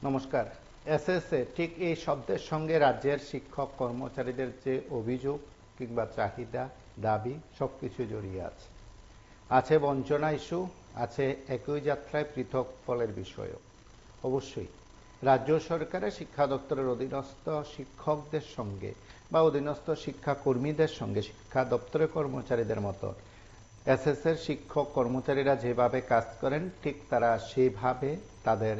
নমস্কার। এসএসএ ঠিক এই শব্দের সঙ্গে রাজ্যের শিক্ষক কর্মচারীদের যে অভিযোগ কিংবা চাহিদা, দাবি সবকিছু জড়িয়ে আছে। আছে বঞ্চনা ইস্যু, আছে একই যাত্রায় পৃথক ফলের বিষয়ও। অবশ্যই রাজ্য সরকারের শিক্ষা দপ্তরের অধীনস্থ শিক্ষকদের সঙ্গে বা অধীনস্থ শিক্ষাকর্মীদের সঙ্গে শিক্ষা দপ্তরের কর্মচারীদের মতো এসএসএর শিক্ষক কর্মচারীরা যেভাবে কাজ করেন ঠিক তারা সেভাবে তাদের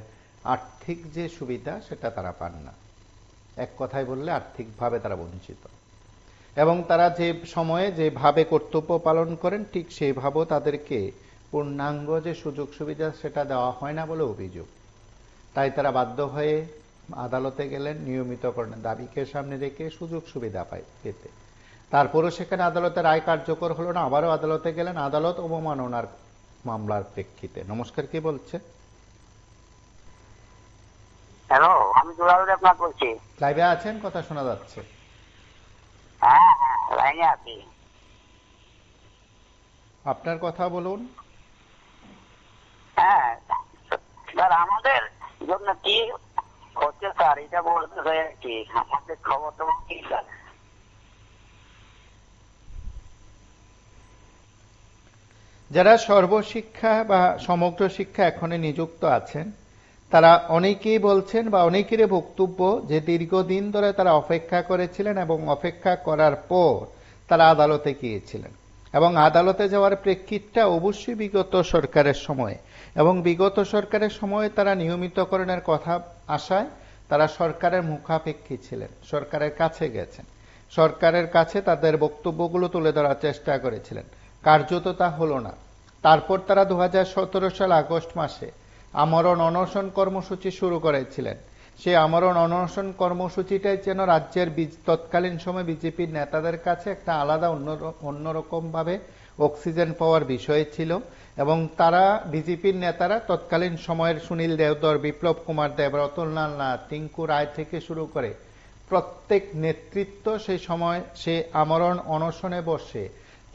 আর্থিক যে সুবিধা সেটা তারা পান না। এক কথায় বললে আর্থিকভাবে তারা বঞ্চিত, এবং তারা যে সময়ে যেভাবে কর্তব্য পালন করেন ঠিক সেইভাবেও তাদেরকে পূর্ণাঙ্গ যে সুযোগ সুবিধা সেটা দেওয়া হয় না বলে অভিযোগ। তাই তারা বাধ্য হয়ে আদালতে গেলেন নিয়মিতকরণের দাবিকে সামনে রেখে সুযোগ সুবিধা পেতে। তারপরও সেখানে আদালতের রায় কার্যকর হলো না, আবারও আদালতে গেলেন আদালত অবমাননার মামলার প্রেক্ষিতে। নমস্কার, কে বলছে? হ্যালো, আমি দুলাল দেবনাথ বলছি। লাইভে আছেন? কথা শোনা যাচ্ছে। হ্যাঁ, লাইনে আছি। আপনার কথা বলুন। হ্যাঁ স্যার, আমাদের জন্য কি হচ্ছে স্যার এটা বলতে চাই আর কি। আমাদের খবর তো কি স্যার? যারা সর্বশিক্ষা বা সমগ্র শিক্ষা এখনো নিযুক্ত আছেন তারা অনেকেই বলছেন বা অনেকেরই বক্তব্য যে দীর্ঘদিন ধরে তারা অপেক্ষা করেছিলেন এবং অপেক্ষা করার পর তারা আদালতে গিয়েছিলেন, এবং আদালতে যাওয়ার প্রেক্ষিতটা অবশ্যই বিগত সরকারের সময়ে, এবং বিগত সরকারের সময়ে তারা নিয়মিতকরণের কথা আশায় তারা সরকারের মুখাপেক্ষী ছিলেন, সরকারের কাছে গেছেন, সরকারের কাছে তাদের বক্তব্যগুলো তুলে ধরার চেষ্টা করেছিলেন। কার্যত তা হলো না। তারপর তারা 2017 সাল আগস্ট মাসে আমরণ অনশন কর্মসূচি শুরু করেছিলেন। সেই আমরণ অনশন কর্মসূচিটাই যেন রাজ্যের তৎকালীন সময় বিজেপির নেতাদের কাছে একটা আলাদা অন্যরকম ভাবে অক্সিজেন পাওয়ার বিষয় ছিল, এবং তারা বিজেপির নেতারা তৎকালীন সময়ের সুনীল দেওধর, বিপ্লব কুমার দেব, রতনলাল নাথ, টিঙ্কু রায় থেকে শুরু করে প্রত্যেক নেতৃত্ব সেই সময় সে আমরণ অনশনে বসে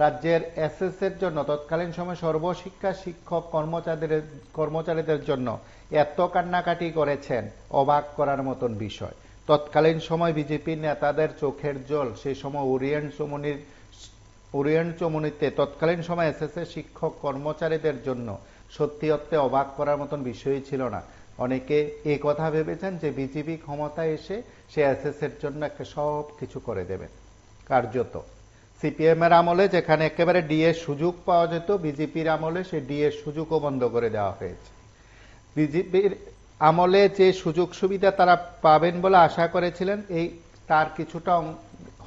রাজ্যের এসএসএর জন্য তৎকালীন সময় সর্বশিক্ষা শিক্ষক কর্মচারীদের জন্য এত কান্নাকাটি করেছেন, অবাক করার মতন বিষয়। তৎকালীন সময় বিজেপির নেতাদের চোখের জল সেই সময় ওরিয়েন্ট চমুনিতে তৎকালীন সময় এসএসএ শিক্ষক কর্মচারীদের জন্য সত্যি অর্থে অবাক করার মতন বিষয়ই ছিল না। অনেকে এই কথা ভেবেছেন যে বিজেপি ক্ষমতায় এসে সে এসএসএর জন্য একটা সব কিছু করে দেবেন। কার্যত সিপিএম এর আমলে যেখানে একেবারে ডিএ সুযোগ পাওয়া যেত, বিজেপির আমলে সেই ডিএ সুযোগও বন্ধ করে দেওয়া হয়েছে। বিজেপির আমলে যে সুযোগ সুবিধা তারা পাবেন বলে আশা করেছিলেন, এই তার কিছুটা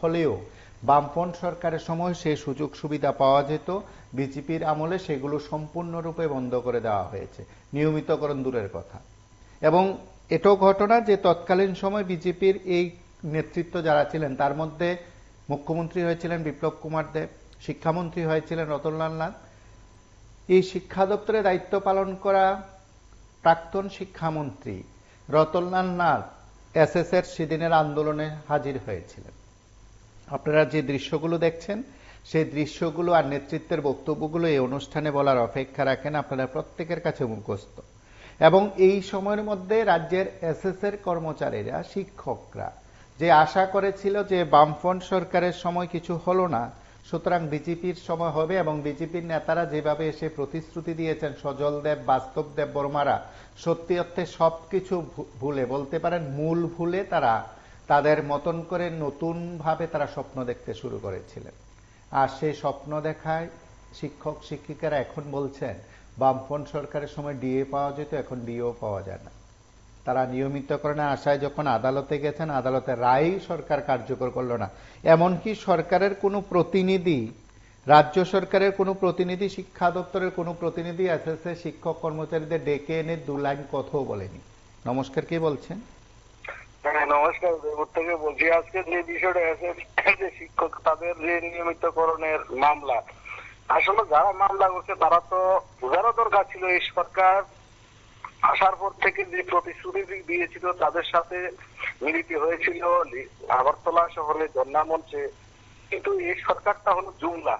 হলেও বামপন্থ সরকারের সময় সেই সুযোগ সুবিধা পাওয়া যেত, বিজেপির আমলে সেগুলো সম্পূর্ণরূপে বন্ধ করে দেওয়া হয়েছে, নিয়মিতকরণ দূরের কথা। এবং এটাও ঘটনা যে তৎকালীন সময় বিজেপির এই নেতৃত্ব যারা ছিলেন তার মধ্যে মুখ্যমন্ত্রী হয়েছিলেন বিপ্লব কুমার দেব, শিক্ষামন্ত্রী হয়েছিলেন রতনলাল নাথ। এই শিক্ষা দপ্তরে দায়িত্ব পালন করা প্রাক্তন শিক্ষামন্ত্রী রতনলাল নাথ এসএসএর সেদিনের আন্দোলনে হাজির হয়েছিলেন। আপনারা যে দৃশ্যগুলো দেখছেন সেই দৃশ্যগুলো আর নেতৃত্বের বক্তব্যগুলো এই অনুষ্ঠানে বলার অপেক্ষা রাখেন, আপনারা প্রত্যেকের কাছে মুখস্থ। এবং এই সময়ের মধ্যে রাজ্যের এসএসএর কর্মচারীরা, শিক্ষকরা যে আশা করেছিল যে বামফ্রন্ট সরকারের সময় কিছু হলো না, সুতরাং বিজেপির সময় হবে, এবং বিজেপির নেতারা যেভাবে এসে প্রতিশ্রুতি দিয়েছেন, সজল দেব, বাস্তব দেব বর্মারা সত্যি অর্থে সবকিছু ভুলে, বলতে পারেন মূল ভুলে তারা তাদের মতন করে নতুন ভাবে তারা স্বপ্ন দেখতে শুরু করেছিলেন। আর সেই স্বপ্ন দেখায় শিক্ষক শিক্ষিকারা এখন বলছেন বামফ্রন্ট সরকারের সময় ডিএ পাওয়া যেত, এখন ডিএও পাওয়া যায় না। তারা নিয়মিতকরণের আশায় যখন আদালতে গেছেন, আদালতের রায় সরকার কার্যকর করলো না। এমনকি সরকারের কোনো প্রতিনিধি, রাজ্য সরকারের কোনো প্রতিনিধি, শিক্ষা দপ্তরের কোনো প্রতিনিধি এসএসএ শিক্ষক কর্মচারীদের ডেকে এনে 2 লাইন কথাও বলেনি। নমস্কার, কে বলছেন? নমস্কার, দেবপুর থেকে বলছি। আজকে যে বিষয়টা যে শিক্ষক তাদের যে নিয়মিতকরণের মামলা, আসলে যারা মামলা করছে তারা তো বোঝারও দরকার ছিল এই সরকার আসার পর থেকে যে প্রতিশ্রুতি দিয়েছিল তাদের সাথে মিলিত হয়েছিল আগরতলা শহরে ধর্ণা মঞ্চে, কিন্তু এই সরকারটা হলো জুমলা,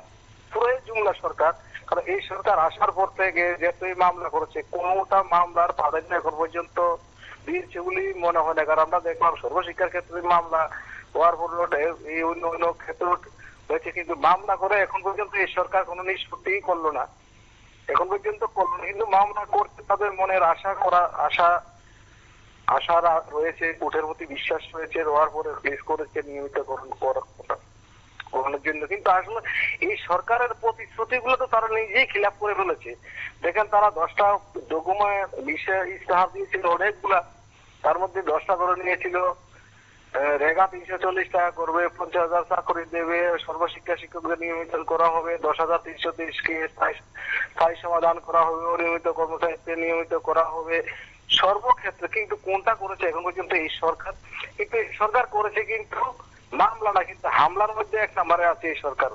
পুরোই জুমলা সরকার। কারণ এই সরকার আসার পর থেকে যতই মামলা করেছে কোনোটা মামলার প্রাধান্য এখন পর্যন্ত দিয়েছে বলে মনে হয় না। কারণ আমরা দেখলাম সর্বশিক্ষার ক্ষেত্রে মামলা হওয়ার পর এই অন্য অন্য ক্ষেত্রে হয়েছে, কিন্তু মামলা করে এখন পর্যন্ত এই সরকার কোনো নিষ্পত্তি করলো না, এখন পর্যন্ত করলো না। কিন্তু মামলা করতে তাদের মনের আশা রয়েছে, কোর্টের প্রতি বিশ্বাস রয়েছে, হওয়ার পরে কেস করেছে নিয়মিতকরণ করানোর জন্য। কিন্তু আসলে এই সরকারের প্রতিশ্রুতি গুলো তো তারা নিজেই খিলাপ করে ফেলেছে। দেখেন, তারা 10টা ডকুমেন্ট বিষয় ইস্তেহার দিয়েছিল অনেকগুলা, তার মধ্যে 10টা করে নিয়েছিল রেগা 340 টাকা করবে, 50,000 চাকরি দেবে, সর্বশিক্ষা শিক্ষকদের নিয়মিত করা হবে, 10,330 কে স্থায়ী সমাধান করা হবে, অনিয়মিত কর্মচারীদের নিয়মিত করা হবে সর্বক্ষেত্রে। কিন্তু কোনটা করেছে এখন পর্যন্ত এই সরকার? কিন্তু এই সরকার করেছে কিন্তু মামলা না, কিন্তু হামলার মধ্যে 1 নম্বরে আছে এই সরকার।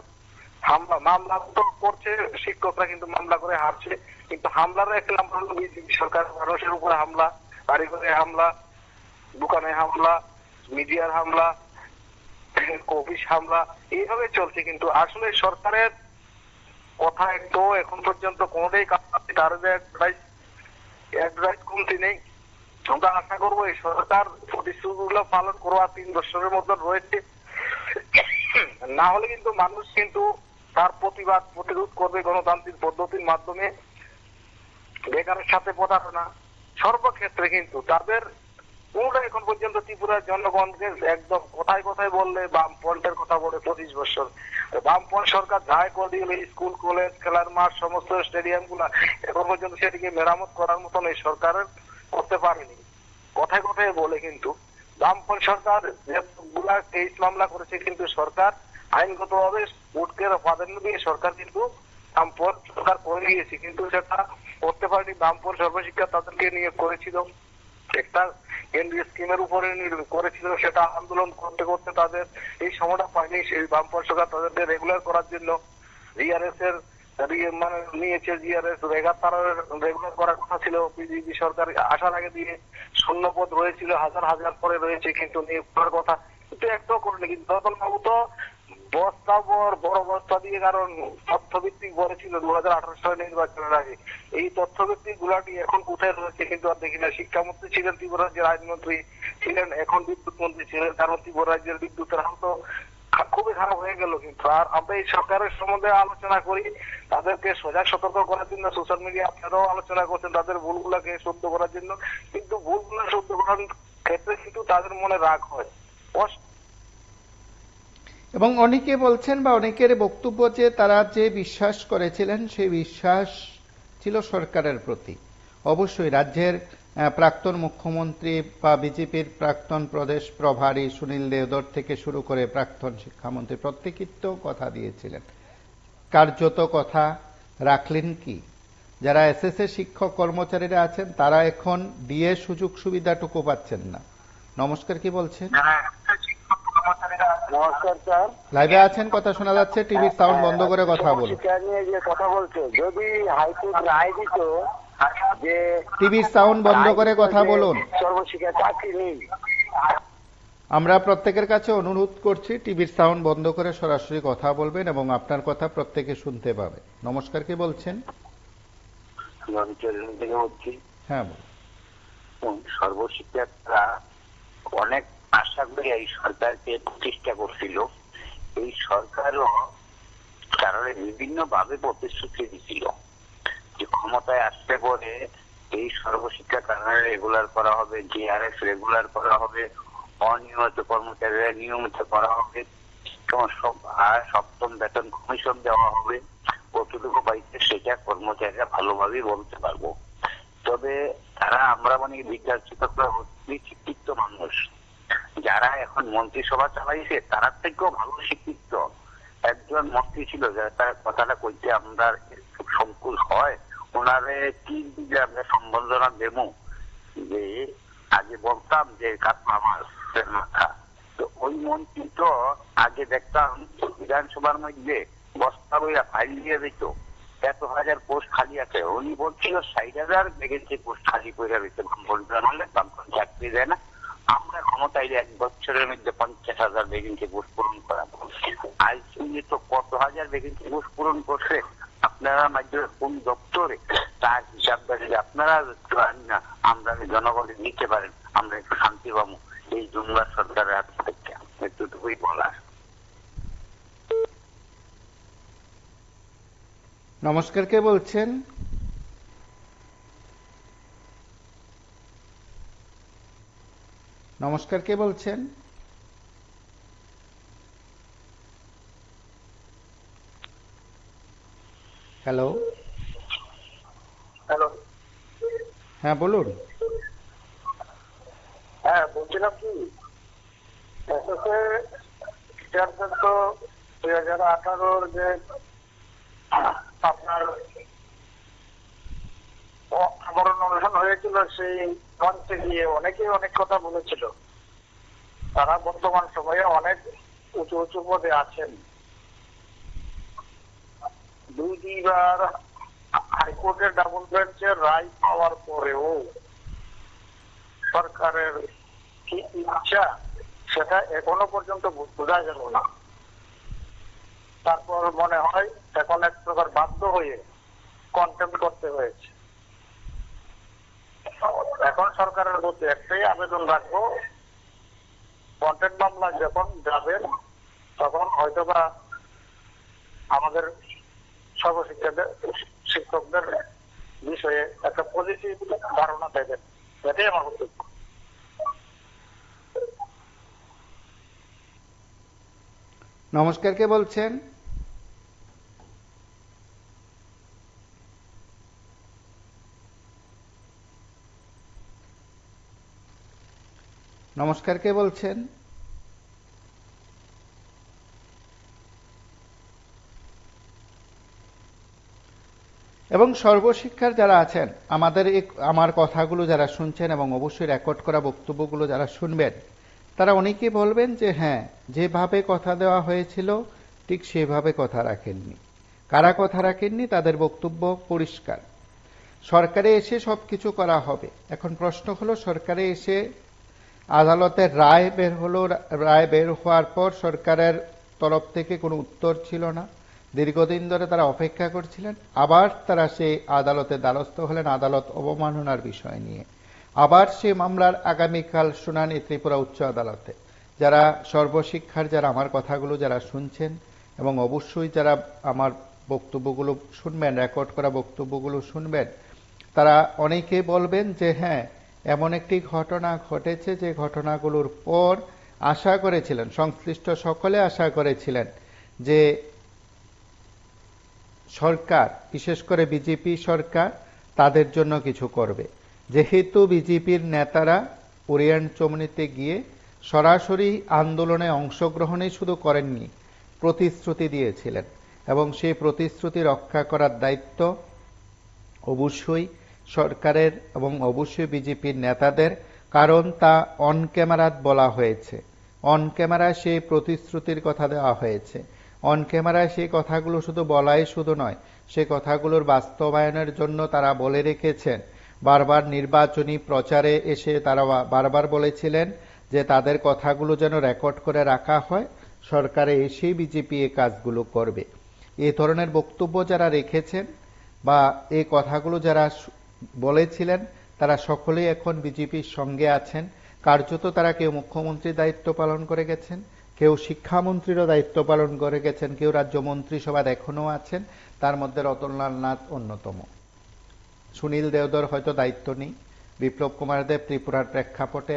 মামলা তো করছে শিক্ষকরা, কিন্তু মামলা করে হারছে। কিন্তু হামলার 1 নম্বর হলো বিজেপি সরকার। মানুষের উপরে হামলা, বাড়িঘরে হামলা, দোকানে হামলা, মিডিয়ার হামলা, অফিস হামলা, এইভাবে চলছে। কিন্তু আসলে সরকারের কথা একটু এখন পর্যন্ত কোনোটাই কাজ কমতি নেই। আমরা আশা করবো এই সরকার প্রতিশ্রুতিগুলো পালন করবো, 3 বছরের মধ্যে রয়েছে। না হলে কিন্তু মানুষ কিন্তু তার প্রতিরোধ করবে গণতান্ত্রিক পদ্ধতির মাধ্যমে। বেকারের সাথে প্রতারণা সর্বক্ষেত্রে কিন্তু তাদের কোনটা এখন পর্যন্ত ত্রিপুরার জনগণকে একদম কথায় কথায় বললে বামপন্থের কথা বলে 25 বছর বামপন্থ সরকার যাই করে দিল, স্কুল কলেজ খেলার মাঠ সমস্ত স্টেডিয়াম গুলা এখন পর্যন্ত সেটিকে মেরামত করার মতন এই সরকারের করতে পারেনি। কথায় কথায় বলে কিন্তু বামপন্থ সরকার যেগুলা কেস মামলা করেছে, কিন্তু সরকার আইনগতভাবে কোর্টকে প্রাধান্য দিয়ে সরকার কিন্তু বামপন্থ সরকার করে দিয়েছে, কিন্তু সেটা করতে পারেনি। বামপন্থ সর্বশিক্ষা তাদেরকে নিয়ে করেছিল একটা কেন্দ্রীয় স্কিমের উপরে করেছিল, সেটা আন্দোলন করতে করতে তাদের এই সময়টা পায়নি। সেই বামপন্থ সরকার তাদেরকে রেগুলার করার জন্য জিআরএস এর মানে নিয়েছে, জিআরএস রেগুলার করার কথা ছিল। বিজেপি সরকার আসার আগে দিয়ে শূন্যপদ রয়েছিল, হাজার হাজার করে রয়েছে, কিন্তু নিয়োগ করার কথা কিন্তু একটাও করেনি। কিন্তু রতন বাবু তো বড় বস্তা দিয়ে, কারণ তথ্যভিত্তিক বলেছিল 2018 সালের নির্বাচনের আগে। এই তথ্যভিত্তিক গুলাটি এখন কোথায় রয়েছে কিন্তু আর দেখি না। শিক্ষামন্ত্রী ছিলেন, ত্রিপুরা রাজ্যের আইনমন্ত্রী ছিলেন, এখন বিদ্যুৎ মন্ত্রী ছিলেন, কারণ ত্রিপুরা রাজ্যের বিদ্যুতের হাল তো খুবই খারাপ হয়ে গেল। কিন্তু আর আমরা এই সরকারের সম্বন্ধে আলোচনা করি, তাদেরকে সজাগ সতর্ক করার জন্য সোশ্যাল মিডিয়া আপনারাও আলোচনা করছেন, তাদের ভুলগুলাকে শুদ্ধ করার জন্য। কিন্তু ভুলগুলো শুদ্ধ করার ক্ষেত্রে কিন্তু তাদের মনে রাগ হয়। এবং অনেকে বলছেন বা অনেকের বক্তব্য যে তারা যে বিশ্বাস করেছিলেন সেই বিশ্বাস ছিল সরকারের প্রতি। অবশ্যই রাজ্যের প্রাক্তন মুখ্যমন্ত্রী বা বিজেপির প্রাক্তন প্রদেশ প্রভারী সুনীল দেওধর থেকে শুরু করে প্রাক্তন শিক্ষামন্ত্রী প্রত্যেকেই তো কথা দিয়েছিলেন, কার্যত কথা রাখলেন কি? যারা এসএসএ শিক্ষক কর্মচারীরা আছেন তারা এখন ডিএ সুযোগ সুবিধাটুকু পাচ্ছেন না। নমস্কার, কি বলছেন? নমস্কার স্যার, লাইভে আছেন, কথা শোনা যাচ্ছে, টিভির সাউন্ড বন্ধ করে কথা বলুন। শিক্ষা নিয়ে যে কথা বলছে, যদি হাইকোর্ট রায় দিত যে টিভির সাউন্ড বন্ধ করে কথা বলুন। সর্বশিক্ষা চাকরি নেই, আমরা প্রত্যেকের কাছে অনুরোধ করছি টিভির সাউন্ড বন্ধ করে সরাসরি কথা বলবেন এবং আপনার কথা প্রত্যেকে শুনতে পাবে। নমস্কার, কি বলছেন? হ্যাঁ বলুন। সর্বশিক্ষাটা অনেক আশা করে এই সরকারকে প্রতিষ্ঠা করছিল। এই সরকারও কারণে বিভিন্ন ভাবে প্রতিশ্রুতি দিছিল যে ক্ষমতায় আসতে পরে এই সর্বশিক্ষা কারণে রেগুলার করা হবে, জিআরএস রেগুলার করা হবে, অনিয়মিত কর্মচারীরা নিয়মিত করা হবে, আর 7ম বেতন কমিশন দেওয়া হবে। কতটুকু পাইছে সেটা কর্মচারীরা ভালোভাবে বলতে পারবো। তবে তারা আমরা মানে বিজ্ঞান শিক্ষকরা শিক্ষিত মানুষ, যারা এখন মন্ত্রিসভা চালাইছে তারা থেকেও ভালো শিক্ষিত একজন মন্ত্রী ছিল, যারা তার কথাটা কইতে আমরা খুব সংকুল হয়। ওনারে কি দিলে আমরা সম্বর্ধনা দেবো, যে আগে বলতাম যে কাকা আমার মাথা, তো ওই মন্ত্রী তো আগে দেখতাম বিধানসভার মধ্যে বস্তা বইয়া ফাইল দিয়ে দিত, 100,000 পোস্ট খালি আছে। উনি বলছিল 60,000 ভ্যাকেন্সি পোস্ট খালি করে রয়েছে, বামপন্থী চাকরি দেয় না। আমরা ক্ষমতায় 1 বছরের মধ্যে 50,000 ভ্যাকেন্সি পোস্ট পূরণ করা। আইসিইউ তো কত হাজার ভ্যাকেন্সি পোস্ট পূরণ করছে আপনারা মাধ্যমে কোন দপ্তরে, তার হিসাব দেখে আপনারা না আমরা জনগণকে নিতে পারেন। পারেন, আমরা একটু শান্তি পাবো এই জুমলা সরকারের হাত থেকে। এতটুকুই বলার। নমস্কার, কে বলছেন? নমস্কার, কে বলছেন? হ্যালো। হ্যালো। হ্যাঁ বলুন। হ্যাঁ, বলছিলাম কি, চেয়ারম্যান তো 2018 যে আপনার আমরণ অনুষ্ঠান হয়েছিল, সেই মঞ্চে গিয়ে অনেকেই অনেক কথা বলেছিল। তারা বর্তমান সময়ে অনেক উঁচু উঁচু পদে আছেন। 2বার হাইকোর্টের ডাবল বেঞ্চের রায় পাওয়ার পরেও সরকারের কি ইচ্ছা সেটা এখনো পর্যন্ত বোঝা গেল না। তারপর মনে হয় এখন এক প্রকার বাধ্য হয়ে কন্টেম্প করতে হয়েছে। এখন সরকারের প্রতি একটাই আবেদন রাখবো, কন্টেম্প মামলা যখন যাবেন তখন হয়তোবা আমাদের শিক্ষকদের বিষয়ে একটা পজিটিভ ধারণা দেবেন, এটাই আমার বক্তব্য। নমস্কার, কে বলছেন? নমস্কার, কে বলছেন? এবং সর্বশিক্ষার যারা আছেন, আমার কথাগুলো যারা শুনছেন এবং অবশ্যই রেকর্ড করা বক্তব্যগুলো যারা শুনবেন, তারা অনেকেই বলবেন যে হ্যাঁ, যেভাবে কথা দেওয়া হয়েছিল ঠিক সেভাবে কথা রাখেননি। কারা কথা রাখেননি তাদের বক্তব্য পরিষ্কার। সরকারে এসে সবকিছু করা হবে। এখন প্রশ্ন হলো, সরকারে এসে আদালতের রায় বের হলো, রায় বের হওয়ার পর সরকারের তরফ থেকে কোনো উত্তর ছিল না। দীর্ঘদিন ধরে তারা অপেক্ষা করছিলেন। আবার তারা সেই আদালতের দ্বারস্থ হলেন আদালত অবমাননার বিষয় নিয়ে। আবার সেই মামলার আগামীকাল শুনানি ত্রিপুরা উচ্চ আদালতে। যারা সর্বশিক্ষার যারা আমার কথাগুলো যারা শুনছেন এবং অবশ্যই যারা আমার বক্তব্যগুলো শুনবেন, রেকর্ড করা বক্তব্যগুলো শুনবেন, তারা অনেকে বলবেন যে হ্যাঁ, এমন একটি ঘটনা ঘটেছে যে ঘটনাগুলোর পর আশা করেছিলেন, সংশ্লিষ্ট সকলে আশা করেছিলেন যে সরকার, বিশেষ করে বিজেপি সরকার তাদের জন্য কিছু করবে। যেহেতু বিজেপির নেতারা ওরিয়েন্ট চমনিতে গিয়ে সরাসরি আন্দোলনে অংশগ্রহণই শুধু করেননি, প্রতিশ্রুতি দিয়েছিলেন এবং সেই প্রতিশ্রুতি রক্ষা করার দায়িত্ব অবশ্যই সরকারের এবং অবশ্যই বিজেপির নেতাদের, কারণ তা অন ক্যামেরাত বলা হয়েছে। অন ক্যামেরায় সেই প্রতিশ্রুতির কথা দেওয়া হয়েছে। অন ক্যামেরায় সেই কথাগুলো শুধু বলাই শুধু নয়, সেই কথাগুলোর বাস্তবায়নের জন্য তারা বলে রেখেছেন। বারবার নির্বাচনী প্রচারে এসে তারা বারবার বলেছিলেন যে তাদের কথাগুলো যেন রেকর্ড করে রাখা হয়, সরকারে এসেই বিজেপি এই কাজগুলো করবে। এই ধরনের বক্তব্য যারা রেখেছেন বা এই কথাগুলো যারা বলেছিলেন, তারা সকলেই এখন বিজেপির সঙ্গে আছেন। কার্যত তারা কেউ মুখ্যমন্ত্রীর দায়িত্ব পালন করে গেছেন, কেউ শিক্ষামন্ত্রীরও দায়িত্ব পালন করে গেছেন, কেউ রাজ্য মন্ত্রিসভায় এখনো আছেন। তার মধ্যে রতনলাল নাথ অন্যতম। সুনীল দেওধর হয়তো দায়িত্ব নেই। বিপ্লব কুমার দেব ত্রিপুরার প্রেক্ষাপটে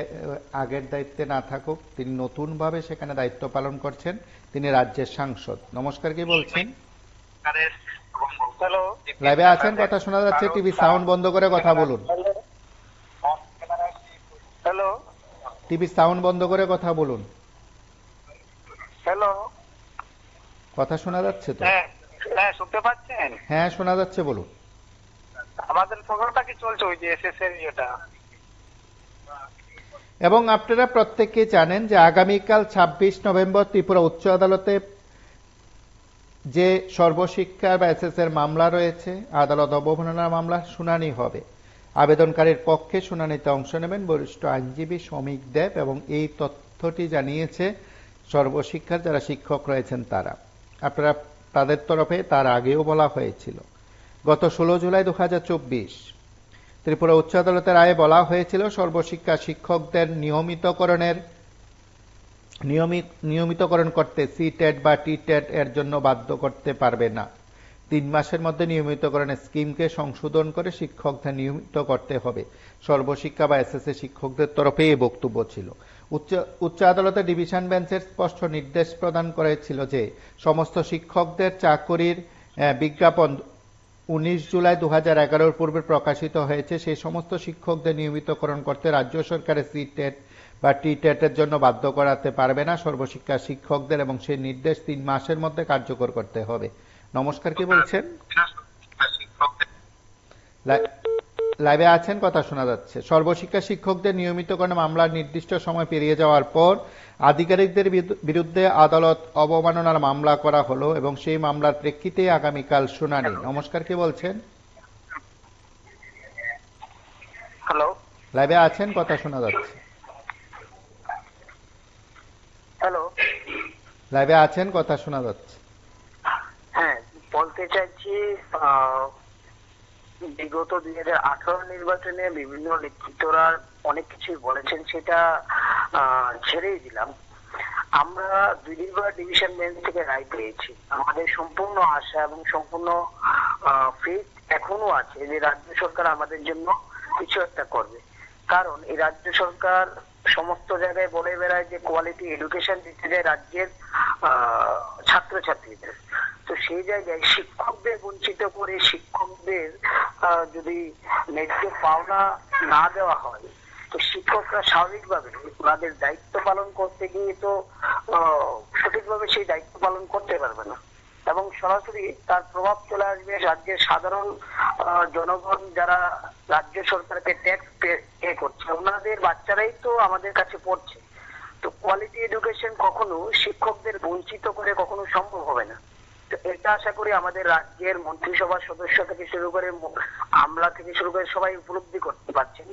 আগের দায়িত্বে না থাকুক, তিনি নতুনভাবে সেখানে দায়িত্ব পালন করছেন। তিনি রাজ্যের সাংসদ। নমস্কার, কি বলছেন? লাইভে আছেন, কথা শোনা যাচ্ছে। টিভি সাউন্ড বন্ধ করে কথা বলুন। হ্যালো। টিভি সাউন্ড বন্ধ করে কথা বলুন। হ্যালো। কথা শোনা যাচ্ছে তো? হ্যাঁ, শুনতে পাচ্ছেন? হ্যাঁ, শোনা যাচ্ছে, বলুন। আমাদের প্রোগ্রামটা কি চলছে, ওই যে এসএস এর ইয়েটা? এবং আপনারা প্রত্যেককে জানেন যে আগামীকাল 26 নভেম্বর ত্রিপুরা উচ্চ আদালতে যে সর্বশিক্ষা বা এসএস এর মামলা রয়েছে, আদালত অবমাননার মামলা শুনানি হবে। আবেদনকারীর পক্ষে শুনানিতে অংশ নেবেন বরিষ্ঠ আইনজীবী শ্রমিক দেব এবং এই তথ্যটি জানিয়েছে সর্বশিক্ষার যারা শিক্ষক রয়েছেন তারা। আপনারা তাদের তরফে তার আগেও বলা হয়েছিল। গত 16 জুলাই 2024 ত্রিপুরা উচ্চ আদালতের রায়ে বলা হয়েছিল সর্বশিক্ষা শিক্ষকদের নিয়মিতকরণ করতে সি-টেট বা টি-টেট এর জন্য বাধ্য করতে পারবে না। 3 মাসের মধ্যে নিয়মিতকরণের স্কিমকে সংশোধন করে শিক্ষকদের নিয়মিত করতে হবে। সর্বশিক্ষা বা এসএসসি শিক্ষকদের তরফে এই বক্তব্য ছিল। উচ্চ আদালতের ডিভিশন বেঞ্চের স্পষ্ট নির্দেশ প্রদান করেছিল যে সমস্ত শিক্ষকদের চাকরির বিজ্ঞাপন 19 জুলাই 2011 পূর্বে প্রকাশিত হয়েছে। সেই সমস্ত শিক্ষকদের নিয়মিতকরণ করতে রাজ্য সরকারের সি-টেট বা টি-টেট এর জন্য বাধ্য করাতে পারবে না সর্বশিক্ষা শিক্ষকদের, এবং সেই নির্দেশ 3 মাসের মধ্যে কার্যকর করতে হবে। নমস্কার, কি বলছেন? লাইভে আছেন, কথা শোনা যাচ্ছে। সর্বশিক্ষা শিক্ষকদের নিয়মিতকরণ মামলার নির্দিষ্ট সময় পেরিয়ে যাওয়ার পর আধিকারিকদের বিরুদ্ধে আদালত অবমাননার মামলা করা হলো এবং সেই মামলার প্রেক্ষিতে আগামীকাল শুনানি। নমস্কার, কে বলছেন? হ্যালো, লাইভে আছেন, কথা শোনা যাচ্ছে। হ্যালো, লাইভে আছেন, কথা শোনা যাচ্ছে। হ্যাঁ, বলতে চাইছি বিগত 2018 নির্বাচনে বিভিন্ন নেতৃত্বরা অনেক কিছুই বলেছেন, সেটা ছেড়েই দিলাম। আমরা 2 ডিভিশন বেঞ্চ থেকে রায় পেয়েছি। আমাদের সম্পূর্ণ আশা এবং সম্পূর্ণ ফেথ এখনো আছে যে রাজ্য সরকার আমাদের জন্য কিছু একটা করবে। কারণ এই রাজ্য সরকার সমস্ত জায়গায় বলে বেড়ায় যে কোয়ালিটি এডুকেশন দিতে যায় রাজ্যের ছাত্রছাত্রীদের। তো সেই জায়গায় শিক্ষকদের বঞ্চিত করে শিক্ষকদের যদি ন্যায্য পাওনা না দেওয়া হয়, তো শিক্ষকরা স্বাভাবিকভাবে ওনাদের দায়িত্ব পালন করতে গিয়ে তো সঠিকভাবে সেই দায়িত্ব পালন করতে পারবে না, এবং সরাসরি তার প্রভাব চলে আসবে রাজ্যের সাধারণ জনগণ যারা রাজ্য সরকারকে ট্যাক্স পে করছে, ওনাদের বাচ্চারাই তো আমাদের কাছে পড়ছে। তো কোয়ালিটি এডুকেশন কখনো শিক্ষকদের বঞ্চিত করে কখনো সম্ভব হবে না। তো এটা আশা করি আমাদের রাজ্যের মন্ত্রিসভার সদস্য থেকে শুরু করে আমলা থেকে শুরু করে সবাই উপলব্ধি করতে পারছেন।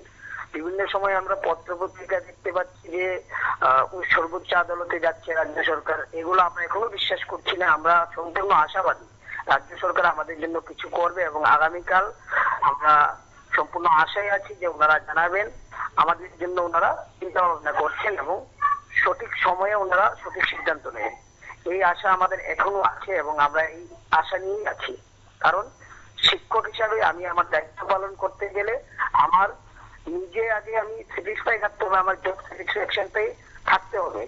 বিভিন্ন সময় আমরা পত্র পত্রিকা দেখতে পাচ্ছি যে সর্বোচ্চ আদালতে যাচ্ছে রাজ্য সরকার। এগুলো আমরা এখনো বিশ্বাস করছি না। আমরা সম্পূর্ণ আশাবাদী রাজ্য সরকার আমাদের জন্য কিছু করবে, এবং আগামীকাল আমরা সম্পূর্ণ আশায় আছি যে ওনারা জানাবেন আমাদের জন্য ওনারা চিন্তা ভাবনা করছেন এবং সঠিক সময়ে ওনারা সঠিক সিদ্ধান্ত নেবেন। এই আশা আমাদের এখনো আছে এবং আমরা এই আশা নিয়েই আছি। কারণ শিক্ষক হিসাবে আমি আমার দায়িত্ব পালন করতে গেলে আমার নিজে আগে আমি স্যাটিসফাই থাকতে হবে, আমার জব স্যাটিসফ্যাকশনটাই থাকতে হবে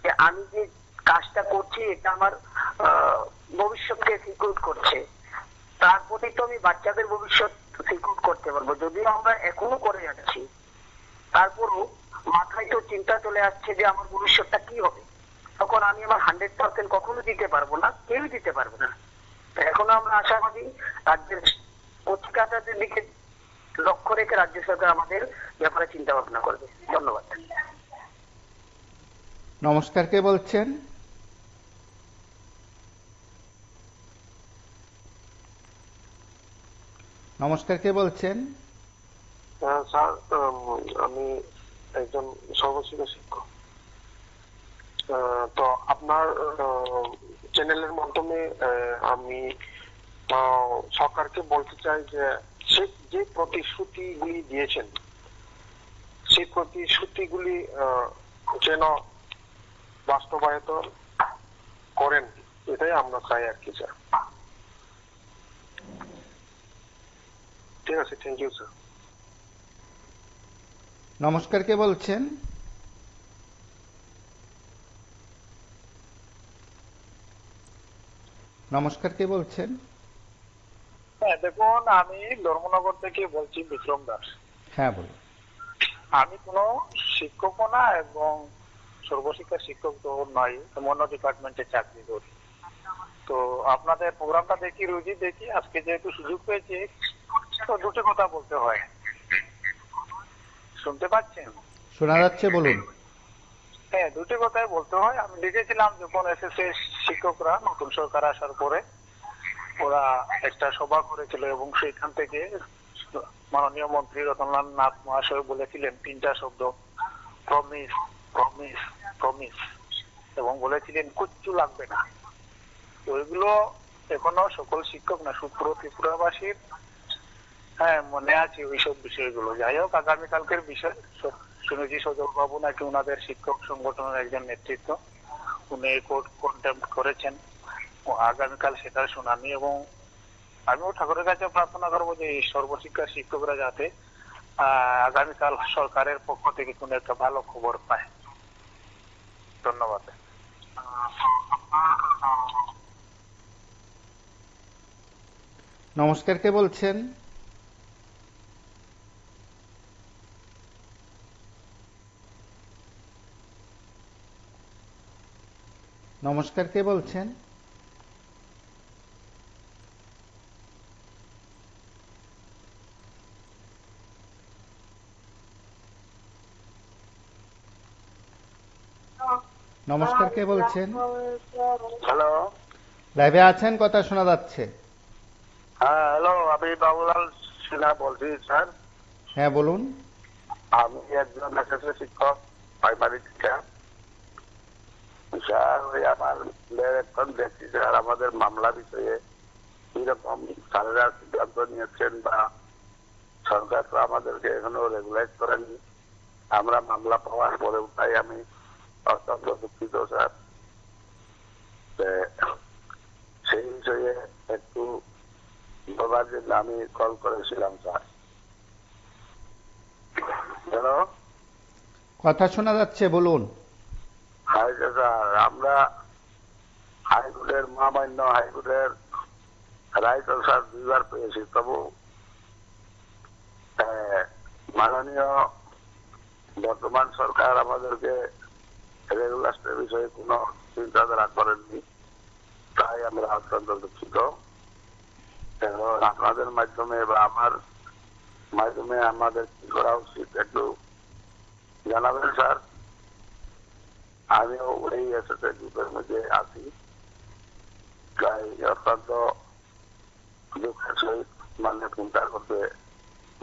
যে আমি যে কাজটা করছি এটা আমার ভবিষ্যৎকে সিকিউর করছে। তারপরে তো আমি বাচ্চাদের ভবিষ্যৎ সিকিউর করতে পারবো। যদিও আমরা এখনো করে যাচ্ছি, তারপরও মাথায় তো চিন্তা চলে আসছে যে আমার ভবিষ্যৎটা কি হবে। তখন আমি আমার 100% কখনো দিতে পারবো না, কেউই দিতে পারবো না। এখনো আমরা আশাবাদী রাজ্যের পত্রিকাদের দিকে লক্ষ্য রেখে রাজ্য সরকার আমাদের ব্যাপারে চিন্তা ভাবনা করবে। ধন্যবাদ। নমস্কার, কে বলছেন? নমস্কার, কে বলছেন? স্যার, আমি একজন সর্বশিক্ষা শিক্ষক। তো আপনার চ্যানেলের মাধ্যমে আমি সরকারকে বলতে চাই যে যে প্রতিশ্রুতিগুলি দিয়েছেন সেই প্রতিশ্রুতিগুলি যেন বাস্তবায়িত করেন, এটাই আমরা চাই আর কি স্যার। ঠিক আছে, থ্যাংক ইউ স্যার। নমস্কার, কে বলছেন? নমস্কার, কে বলছেন? হ্যাঁ, দেখুন, আমি ধর্মনগর থেকে বলছি, বিক্রম দাস। হ্যাঁ, বলুন। আমি কোনো শিক্ষকও না এবং সর্বশিক্ষা শিক্ষক তো নয়, অন্য ডিপার্টমেন্টে চাকরি করি। তো আপনাদের প্রোগ্রামটা দেখি, রোজই দেখি। আজকে যেহেতু সুযোগ পেয়েছি তো দুটো কথা বলতে হয়। শুনতে পাচ্ছেন? শোনা যাচ্ছে, বলুন। হ্যাঁ, দুটো কথাই বলতে হয়। আমি দেখেছিলাম যখন এসএসসি শিক্ষকরা নতুন সরকার আসার পরে ওরা একটা সভা করেছিল এবং সেইখান থেকে মাননীয় মন্ত্রী রতনলাল নাথ মহাশয় বলেছিলেন 3টা শব্দ, প্রমিস, প্রমিস, প্রমিস, এবং বলেছিলেন কিচ্ছু লাগবে না। ওইগুলো এখনো সকল শিক্ষক না, ত্রিপুরাবাসীর হ্যাঁ, মনে আছে ওইসব বিষয়গুলো। যাই হোক, আগামীকালকের বিষয় শুনেছি সজল বাবু নাকি ওনাদের শিক্ষক সংগঠনের একজন নেতৃত্ব, উনি কোর্ট কন্টেম্প্ট করেছেন। আগামীকাল সেটার শুনানি, এবং আমিও ঠাকুরের কাছে প্রার্থনা করবো যে এই সর্বশিক্ষা শিক্ষকরা যাতে আগামীকাল সরকারের পক্ষ থেকে কোনো একটা ভালো খবর পায়। ধন্যবাদ। নমস্কার, কে বলছেন? নমস্কার, কে বলছেন? নমস্কার, কে বলছেন? হ্যালো। লাইভে আছেন, কথা শোনা যাচ্ছে। হ্যাঁ, হ্যালো, আমি বাবুলাল সিনহা বলছি স্যার। হ্যাঁ, বলুন। আমি একজন এসএসসি শিক্ষক, প্রাইমারি টিচার। স্যার, ওই আমার এখন দেখছি স্যার, আমাদের মামলা বিষয়ে কিরকম স্যারেরা সিদ্ধান্ত নিয়েছেন বা সরকার তো আমাদেরকে এখনো রেগুলাইজ করেনি। আমরা মামলা পাওয়ার পরেও তাই আমি অত্যন্ত দুঃখিত স্যার। সেই বিষয়ে একটু বলার জন্য আমি কল করেছিলাম স্যার। হ্যালো, কথা শোনা যাচ্ছে, বলুন। স্যার, আমরা হাইকোর্টের মহামান্য হাইকোর্টের রায় তো স্যার 2বার পেয়েছি, তবু মাননীয় বর্তমান সরকার আমাদেরকে রেগুলারের বিষয়ে কোনো চিন্তাধারা করেননি। তাই আমরা অত্যন্ত দুঃখিত। আপনাদের মাধ্যমে বা আমার মাধ্যমে আমাদের কি করা উচিত একটু জানাবেন স্যার। আমিও এই এসএসএ গ্রুপের মধ্যে আছি। তাই অত্যন্ত দুঃখের সহিত মানে চিন্তা করতে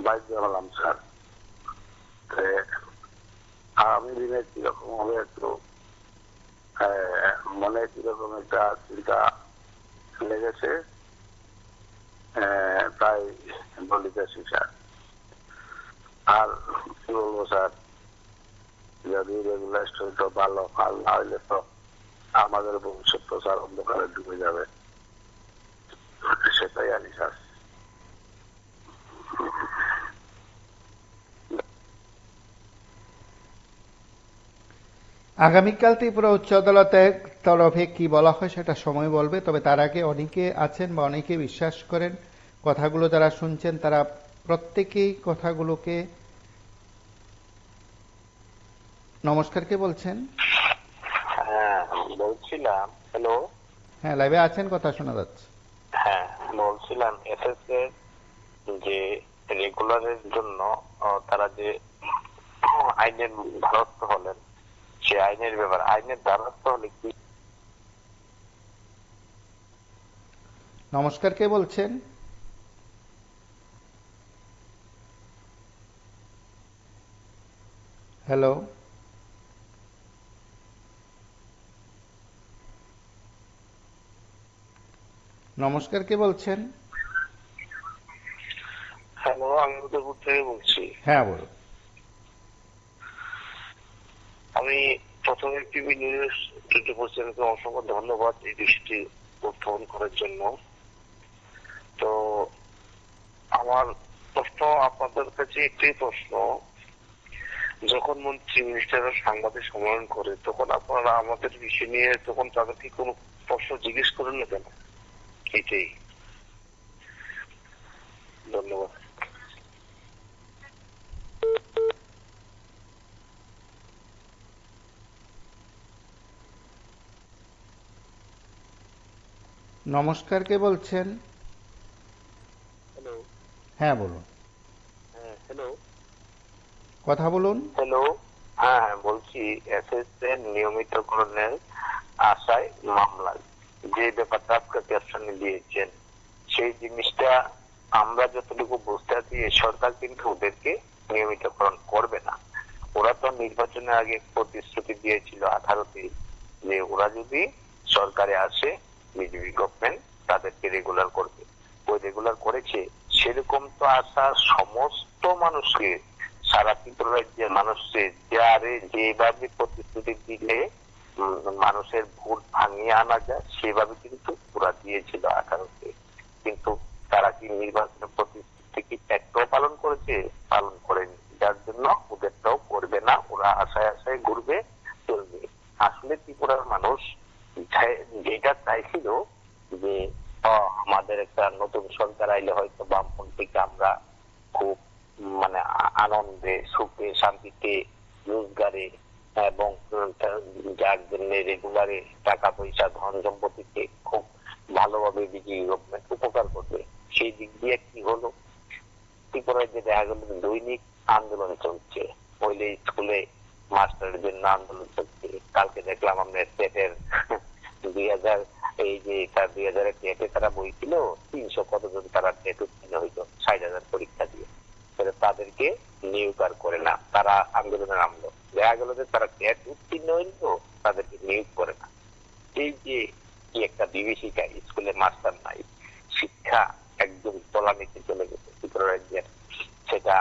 বাধ্য হলাম স্যার। আগামী দিনে কিরকম হবে একটু মনে কিরকম একটা চিন্তা লেগেছে, তাই বলিতেছি স্যার। আর কি বলবো স্যার, যদি রেগুলার তো ভালো, আর না হইলে তো আমাদের ভবিষ্যৎ তো স্যার অন্ধকারে ডুবে যাবে। সেটাই আনি স্যার। আগামীকাল ত্রিপুরা উচ্চ আদালতের তরফে কি বলা হয় সেটা সময় বলবে। তবে তার আগে অনেকে আছেন বা অনেকে বিশ্বাস করেন, কথাগুলো যারা শুনছেন তারা প্রত্যেকেই কথাগুলোকে। নমস্কার, কে বলছেন? হ্যাঁ, বলছিলাম। হ্যালো। হ্যাঁ, লাইভে আছেন, কথা শোনা যাচ্ছে। হ্যাঁ, বলছিলাম এসএসএ যে রেগুলারের জন্য তারা যে আইনের দ্বারস্থ হলেন, সে আইনের ব্যাপার, আইনের দ্বারস্থ হলে কি। নমস্কার, কে বলছেন? হ্যালো। নমস্কার, কে বলছেন? হ্যালো, আমি উদয়পুর থেকে বলছি। হ্যাঁ, বলুন। আমি প্রথমে টিভি নিউজ 24/7-কে অসংখ্য ধন্যবাদ এই বিষয়টি উত্থাপন করার জন্য। তো আমার প্রশ্ন আপনাদের কাছে একটাই প্রশ্ন, যখন মন্ত্রী মিনিস্টাররা সাংবাদিক সম্মেলন করে তখন আপনারা আমাদের বিষয় নিয়ে তখন তাদেরকে কোনো প্রশ্ন জিজ্ঞেস করেন না কেন? এটাই। ধন্যবাদ। নমস্কার, কে বলছেন? হ্যালো। হ্যাঁ, বলুন। হ্যাঁ, হ্যালো। কথা বলুন। হ্যালো। হ্যাঁ, বলছি এসএসএ নিয়মিতকরণের আশায় মামলা যে ব্যাপারটা আজকে ক্যাপশনে দিয়েছেন, সেই জিনিসটা আমরা যতটুকু বুঝতে পারছি সরকার কিন্তু ওদেরকে নিয়মিতকরণ করবে না। ওরা তো নির্বাচনের আগে প্রতিশ্রুতি দিয়েছিল 18-তে যে ওরা যদি সরকারে আসে বিজেপি গভর্নমেন্ট তাদেরকে রেগুলার করবে। ওই রেগুলার করেছে, সেরকম তো আশা সমস্ত মানুষকে, সারা ত্রিপুরা রাজ্যের মানুষকে যারে যেভাবে প্রতিশ্রুতি দিলে মানুষের ভোট ভাঙিয়ে আনা যায় সেভাবে কিন্তু ওরা দিয়েছিল 18-তে। কিন্তু তারা কি নির্বাচনের প্রতিশ্রুতি কি একটাও পালন করেছে? পালন করেনি, যার জন্য ওদেরটাও করবে না। ওরা আশায় আশায় ঘুরবে, চলবে। আসলে ত্রিপুরার মানুষ যেটা চাইছিল যে আমাদের একটা নতুন সরকার আইলে হয়তো বামপন্থীকে আমরা খুব মানে আনন্দে, সুখে, শান্তিতে, রোজগারে এবং যার জন্য রেগুলারে টাকা পয়সা, ধন সম্পত্তিতে খুব ভালোভাবে বিজেপি গভর্নমেন্ট উপকার করবে। সেই দিক দিয়ে কি হলো, ত্রিপুরায় যে দেখা গেল দৈনিক আন্দোলন চলছে, পয়লে স্কুলে মাস্টারের জন্য আন্দোলন চলছে। কালকে দেখলাম আমরা স্টেটের 2000 এই যে 2000 টেটে তারা বই ছিল, 300 কতজন তারা টেট উত্তীর্ণ হইতো 60,000 পরীক্ষা দিয়ে। তাদেরকে নিয়োগ আর করে না, তারা আন্দোলনে নামলো। দেখা গেল যে তারা টেট উত্তীর্ণ হইলো, তাদেরকে নিয়োগ করে না। এই যে কি একটা বিভীষিকা, স্কুলে মাস্টার নাই, শিক্ষা একদম তলানিতে চলে গেছে ত্রিপুরা রাজ্যের। সেটা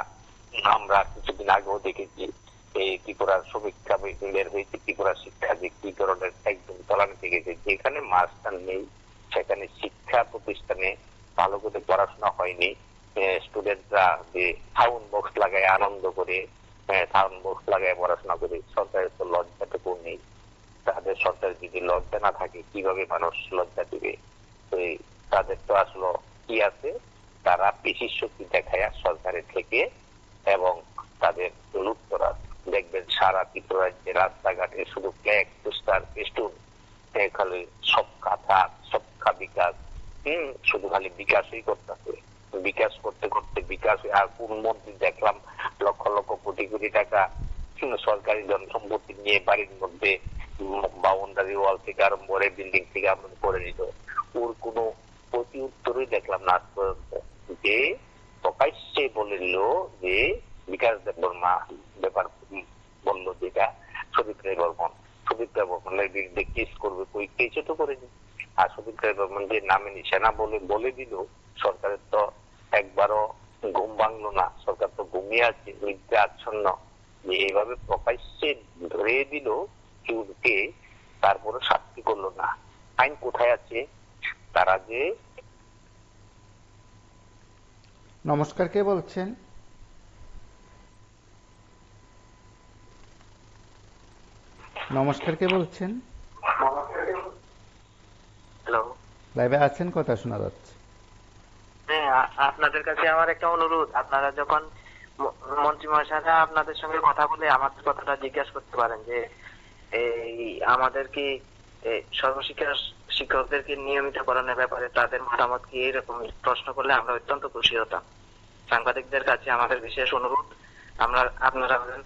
আমরা কিছুদিন আগেও দেখেছি, এই ত্রিপুরার সমীক্ষা বের হয়েছে, ত্রিপুরা শিক্ষা যে কি ধরনের একদম তলানিতে গেছে। যেখানে মাস্টার নেই সেখানে শিক্ষা প্রতিষ্ঠানে ভালো করে পড়াশোনা হয়নি। স্টুডেন্টরা যে সাউন্ড বক্স লাগায় আনন্দ করে, সাউন্ড বক্স লাগায় পড়াশোনা করে, সরকারের তো লজ্জাটুকু নেই। তাদের সরকার যদি লজ্জা না থাকে কিভাবে মানুষ লজ্জা দিবে? তাদের তো আসলে কি আছে, তারা পেশির শক্তি দেখায় সরকারের থেকে এবং তাদের লুপ্তরাজ। দেখবেন সারা ত্রিপুরা রাজ্যে রাস্তাঘাটে শুধু ফ্ল্যাগ, পোস্টার, পেস্টুন, খালি সবকা সাথ, সবকা বিকাশ, শুধু খালি বিকাশই করতেছে। বিকাশ করতে করতে বিকাশ। আর কোন মন্ত্রী দেখলাম লক্ষ লক্ষ কোটি কোটি টাকা সরকারি জনসম্পত্তি নিয়ে বাড়ির মধ্যে বাউন্ডারি ওয়াল থেকে আরম্ভ করে বিল্ডিং থেকে আরম্ভ করে নিল, ওর কোনো প্রতি উত্তরই দেখলাম না আজ পর্যন্ত। যে প্রকাশ্যে বলে দিল যে বিকাশ দেব বর্মা ব্যাপার বললো, যেটা সুদীপ রায় বর্মন, সুদীপ রায় বর্মনের বিরুদ্ধে কেস করবে, কই কেসও তো করেনি। আর সুদীপ রায় বর্মন যে নামে নিশানা বলে দিল, সরকারের তো একবারও ঘুম ভাঙলো না, সরকার তো ঘুমিয়ে আছে, নিদ্রে আচ্ছন্ন। যে এইভাবে প্রকাশ্যে ধরে দিল কেউকে, তারপরে শাস্তি করলো না। আইন কোথায় আছে? তারা যে। নমস্কার, কে বলছেন? নমস্কার, কে বলছেন? হ্যালো, লাইভে আছেন, কথা শোনা যাচ্ছে। হ্যাঁ, আপনাদের কাছে আমার একটা অনুরোধ, আপনারা যখন মন্ত্রী মহাশয়রা আপনাদের সঙ্গে কথা বলে আমাদের কথাটা জিজ্ঞাসা করতে পারেন যে এই আমাদের কি সর্বশিক্ষা শিক্ষকদেরকে নিয়মিতকরণের ব্যাপারে তাদের মতামত কি, এরকম প্রশ্ন করলে আমরা অত্যন্ত খুশি হতাম। সাংবাদিকদের কাছে আমাদের বিশেষ অনুরোধ, আপনারা হলেন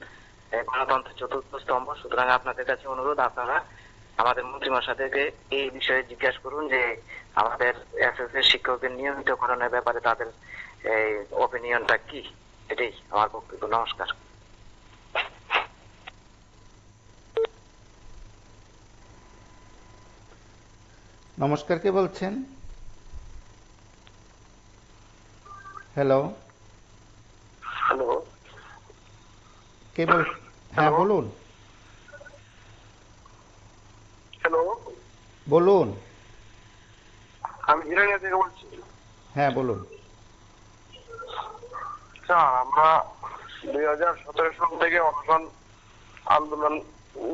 গণতন্ত্রের চতুর্থ স্তম্ভ, সুতরাং আপনাদের কাছে অনুরোধ, আপনারা আমাদের মন্ত্রী মহাশয়দেরকে এই বিষয়ে জিজ্ঞাসা করুন যে আমাদের এসএসসি শিক্ষকদের নিয়মিতকরণের ব্যাপারে তাদের এই অপিনিয়নটা কি। এটাই আমার বক্তব্য। নমস্কার। নমস্কার, কে বলছেন? হ্যালো, হ্যালো, কে বল? হ্যাঁ বলুন। হ্যালো, বলুন। আমি হিরানিয়া থেকে বলছি। হ্যাঁ বলুন। আমরা 2017 সাল থেকে অনশন আন্দোলন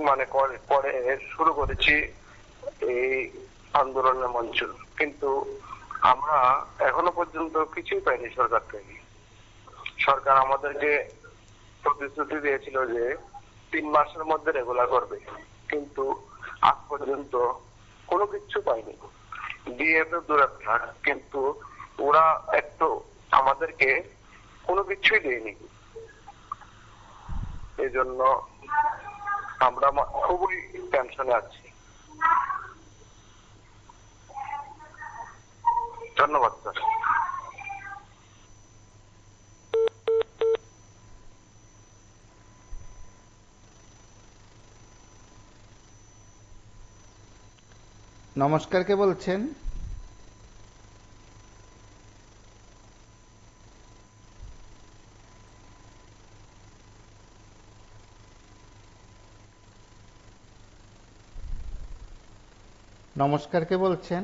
মানে করে শুরু করেছি এই আন্দোলনের মঞ্চ, কিন্তু আমরা এখনো পর্যন্ত কিছুই পাইনি সরকার থেকে। সরকার আমাদেরকে প্রতিশ্রুতি দিয়েছিল যে 3 মাসের মধ্যে রেগুলার করবে, কিন্তু আজ পর্যন্ত কোনো কিছু পাইনি। ডিএফ দূরে থাক, কিন্তু ওরা একটু আমাদেরকে কোনো কিছুই দেয়নি। এই জন্য আমরা খুবই টেনশনে আছি। ধন্যবাদ স্যার। নমস্কার, কে বলছেন? নমস্কার, কে বলছেন?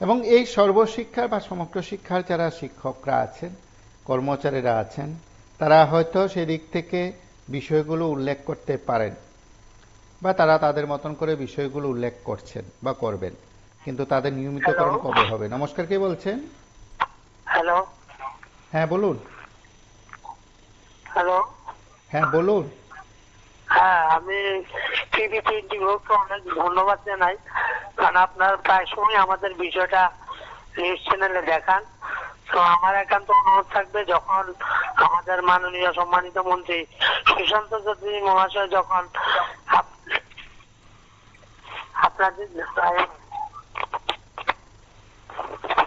এবং এই সর্বশিক্ষার বা সমগ্র শিক্ষার যারা শিক্ষকরা আছেন, কর্মচারীরা আছেন, তারা হয়তো সেদিক থেকে বিষয়গুলো উল্লেখ করতে পারেন বা তারা তাদের মতন করে বিষয়গুলো উল্লেখ করছেন বা করবেন, কিন্তু তাদের নিয়মিতকরণ কবে হবে? নমস্কার, কে বলছেন? হ্যালো। হ্যাঁ বলুন। হ্যালো। হ্যাঁ বলুন। হ্যাঁ, আমি টিভি টোয়েন্টি গ্রুপকে অনেক ধন্যবাদ জানাই, কারণ আপনার প্রায় সময় আমাদের বিষয়টা নিউজ চ্যানেলে দেখান। তো আমার একান্ত অনুরোধ থাকবে, যখন আমাদের মাননীয় সম্মানিত মন্ত্রী সুশান্ত চৌধুরী মহাশয় যখন আপনাদের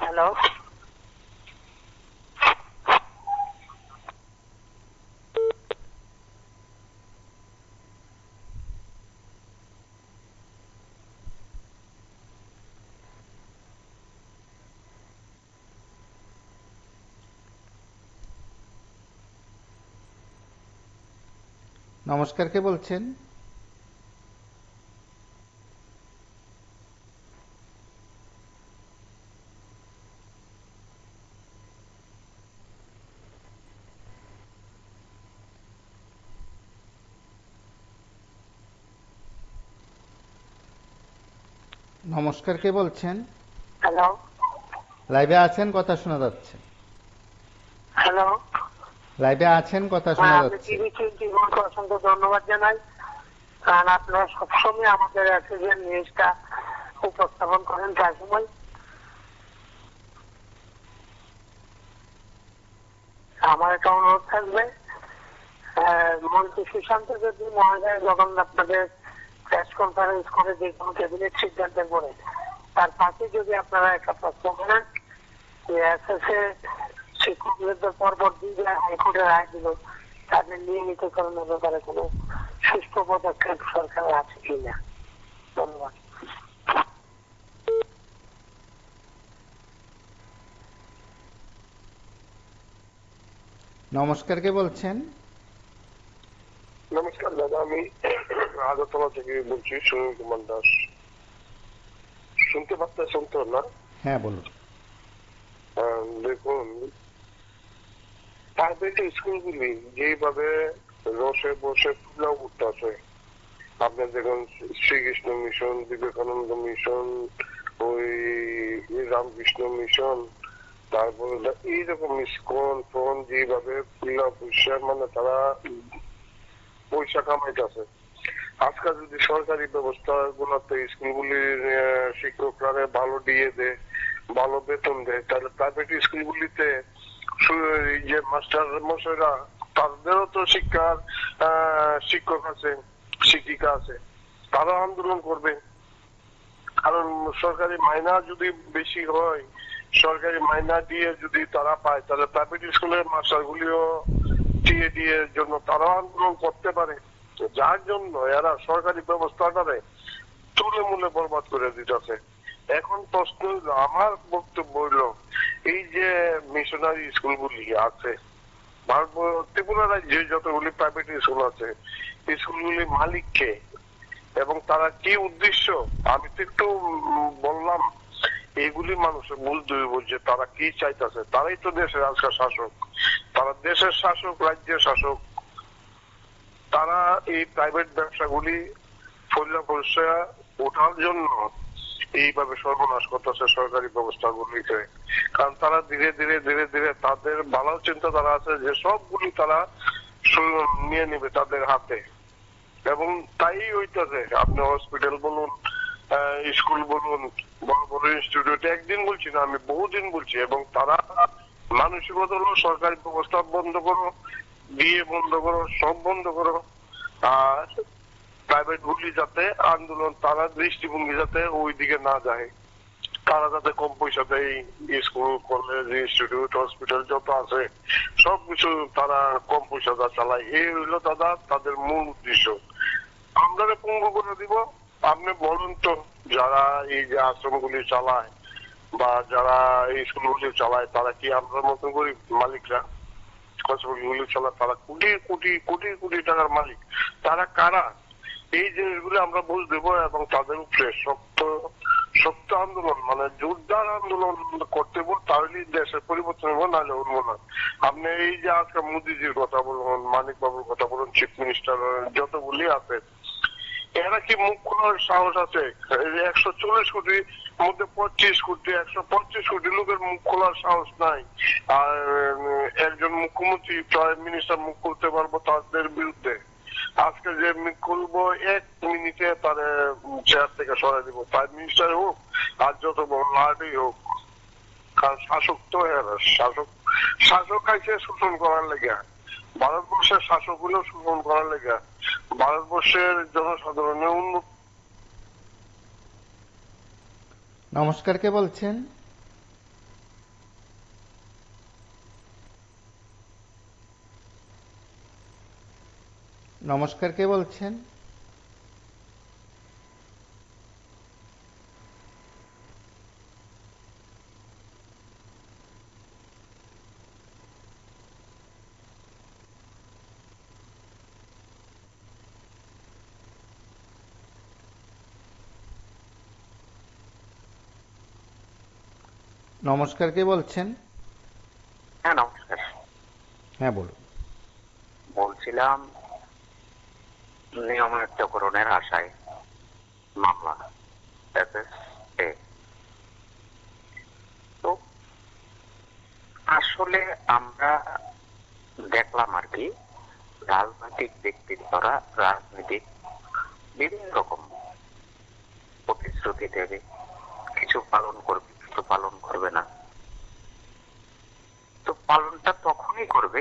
হ্যালো নমস্কার, কে বলছেন? নমস্কার, কে বলছেন? হ্যালো। লাইভে আছেন, কথা শোনা যাচ্ছে। হ্যালো। লাইভে আছেন, কথা শোনা আমি যাচ্ছে। টিভি টোয়েন্টি গ্রুপকে অসংখ্য ধন্যবাদ জানাই, কারণ আপনারা সবসময় আমাদের অ্যাক্সিডেন্ট নিউজটা উপস্থাপন করেন প্রায় সময়। আমার একটা অনুরোধ থাকবে, মন্ত্রী সুশান্ত চৌধুরী মহাশয় যখন আপনাদের প্রেস কনফারেন্স করে যে কোনো ক্যাবিনেট সিদ্ধান্তের পরে তার পাশে যদি আপনারা একটা প্রশ্ন করেন যে এসএসএ শিক্ষকদের পরবর্তী যে হাইকোর্টে রায় দিল তাদের নিয়মিতকরণের ব্যাপারে কোনো সুষ্ঠু পদক্ষেপ সরকারের আছে কিনা। ধন্যবাদ। নমস্কার, কে বলছেন? নমস্কার দাদা, আমি আগরতলা থেকে বলছি, সুনীল কুমার দাস। শুনতে পাচ্ছেন তো না? হ্যাঁ বলুন। দেখুন, প্রাইভেট স্কুলগুলি যেভাবে রসে বসে ফুলা উঠতেছে, আপনার দেখুন শ্রীকৃষ্ণ মিশন, বিবেকানন্দ মিশন, ওই রামকৃষ্ণ মিশন, তারপরে এইরকম ইস্কন ফোন যেভাবে ফুলা পয়সা, মানে তারা পয়সা কামাইতেছে। আজকাল যদি সরকারি ব্যবস্থা গুলোতে স্কুলগুলির শিক্ষকরা ভালো দিয়ে দেয়, ভালো বেতন দেয়, তাহলে প্রাইভেট স্কুলগুলিতে যে মাস্টার মশাইরা, তাদেরও তো শিক্ষার শিক্ষক আছে, শিক্ষিকা আছে, তারা আন্দোলন করবে। কারণ সরকারি মাইনা যদি বেশি হয়, সরকারি মাইনা দিয়ে যদি তারা পায়, তাহলে প্রাইভেট স্কুলের মাস্টার গুলিও টিএডি এর জন্য তারাও আন্দোলন করতে পারে। যার জন্য এরা সরকারি ব্যবস্থাটারে তুলে মূলে বরবাদ করে দিতেছে। এখন প্রশ্ন, আমার বক্তব্য হইল, এই যে মিশনারি স্কুলগুলি আছে ত্রিপুরা রাজ্যে, যতগুলি প্রাইভেট স্কুল আছে, স্কুলগুলি মালিককে এবং তারা কি উদ্দেশ্য, আমি তো একটু বললাম, এগুলি মানুষের বুঝতে হইব যে তারা কি চাইতেছে। তারাই তো দেশের আজকাল শাসক, তারা দেশের শাসক, রাজ্যের শাসক। তারা এই প্রাইভেট ব্যবসাগুলি ফলিয়া পরিষা ওঠার জন্য এইভাবে সর্বনাশ করতেছে সরকারি ব্যবস্থাগুলিকে। কারণ তারা ধীরে ধীরে ধীরে ধীরে তাদের ভালো চিন্তাধারা আছে যে সবগুলি তারা নিয়ে নেবে তাদের হাতে, এবং তাই হইতেছে। আপনি হসপিটাল বলুন, স্কুল বলুন, বড় বড় ইনস্টিটিউট, একদিন বলছি না, আমি বহুদিন বলছি। এবং তারা মানসিকতা হলো সরকারি ব্যবস্থা বন্ধ করো, বিয়ে বন্ধ করো, সব বন্ধ করো, আর প্রাইভেট গুলি যাতে আন্দোলন, তারা দৃষ্টিভঙ্গি যাতে ওই দিকে না যায়, তারা যাতে কম পয়সা দেয়, স্কুল কলেজ ইনস্টিটিউট হসপিটাল যত আছে সবকিছু তারা কম পয়সা চালায়। এই হইলো দাদা তাদের মূল উদ্দেশ্য। আমরা পঙ্গু করে দিব। আপনি বলুন তো, যারা এই যে আশ্রমগুলি চালায় বা যারা এই স্কুলগুলি চালায় তারা কি আমরা মতন গরিব মালিকরা? হসপিটালগুলি চালায় তারা কোটি কোটি কোটি কোটি টাকার মালিক। তারা কারা? এই জিনিসগুলো আমরা বুঝ দেবো এবং তাদের উপরে শক্ত আন্দোলন মানে জোরদার আন্দোলন করতে বল, তাহলেই দেশের পরিবর্তন হবো, নাহলে হবো না। আপনি এই যে আজকে মোদিজির কথা বলুন, মানিক বাবুর কথা বলুন, চিফ মিনিস্টার যতগুলি আছে, এরা কি মুখ খোলার সাহস আছে? 140 কোটির মধ্যে 25 কোটি 125 কোটি লোকের মুখ খোলার সাহস নাই। আর একজন মুখ্যমন্ত্রী প্রাইম মিনিস্টার মুখ খুলতে পারবো তাদের বিরুদ্ধে? আজকে যে মুখ খুলবো 1 মিনিটে তার চেয়ার থেকে সরাই দিব, প্রাইম মিনিস্টার হোক আর যত বড় লার্ডই হোক। কারণ শাসক তো শাসক আইসে শোষণ করার লেগে, ভারতবর্ষের শাসক গুলো শোষণ করার লেগে, ভারতবর্ষের জনসাধারণের উন্নতি। নমস্কার, কে বলছেন? নমস্কার, কে বলছেন? নমস্কার, কে বলছেন? হ্যাঁ নমস্কার, হ্যাঁ বলুন। বলছিলাম নিয়মিতকরণের আশায় মামলা SSA। তো আসলে আমরা দেখলাম আর কি, রাজনৈতিক ব্যক্তির দ্বারা রাজনৈতিক বিভিন্ন রকম প্রতিশ্রুতি দেবে, কিছু পালন করবে, কিছু পালন করবে না। তো পালনটা তখনই করবে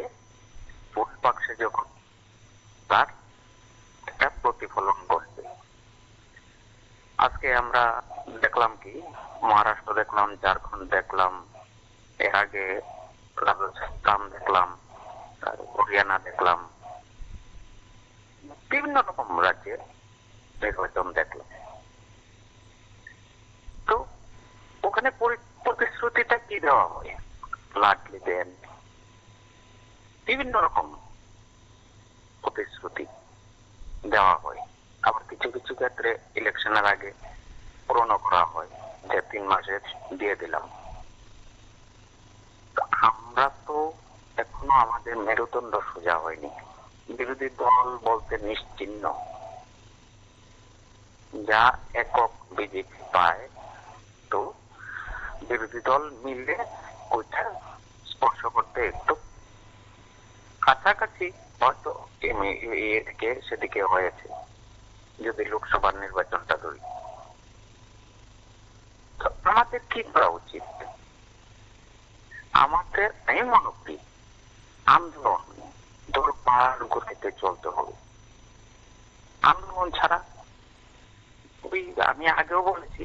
ভোট বাক্সে যখন তার একটা প্রতিফলন ঘটবে। আজকে আমরা দেখলাম কি, মহারাষ্ট্র দেখলাম, ঝাড়খণ্ড দেখলাম, এর আগে রাজস্থান দেখলাম, হরিয়ানা দেখলাম, বিভিন্ন রকম রাজ্যে নির্বাচন দেখলাম। তো ওখানে প্রতিশ্রুতিটা কি দেওয়া হয়? লাডলি দেন, বিভিন্ন রকম প্রতিশ্রুতি দেওয়া হয়। আবার কিছু কিছু ক্ষেত্রে ইলেকশনের আগে পূরণ করা হয়, যে 3 মাসের দিয়ে দিলাম। আমরা তো এখনো আমাদের মেরুদণ্ড সোজা হয়নি। বিরোধী দল বলতে নিশ্চিহ্ন, যা একক বিজেপি পায়, তো বিরোধী দল মিলে ওইটা স্পর্শ করতে একটু কাছাকাছি হয়তো এদিকে সেদিকে হয়েছে, যদি লোকসভার নির্বাচনটা ধরি। তো আমাদের কি করা উচিত? আমাদের এই মনোবৃত্তি আন্দোলন দরবার গতিতে চলতে হবে। আন্দোলন ছাড়া, আমি আগেও বলেছি,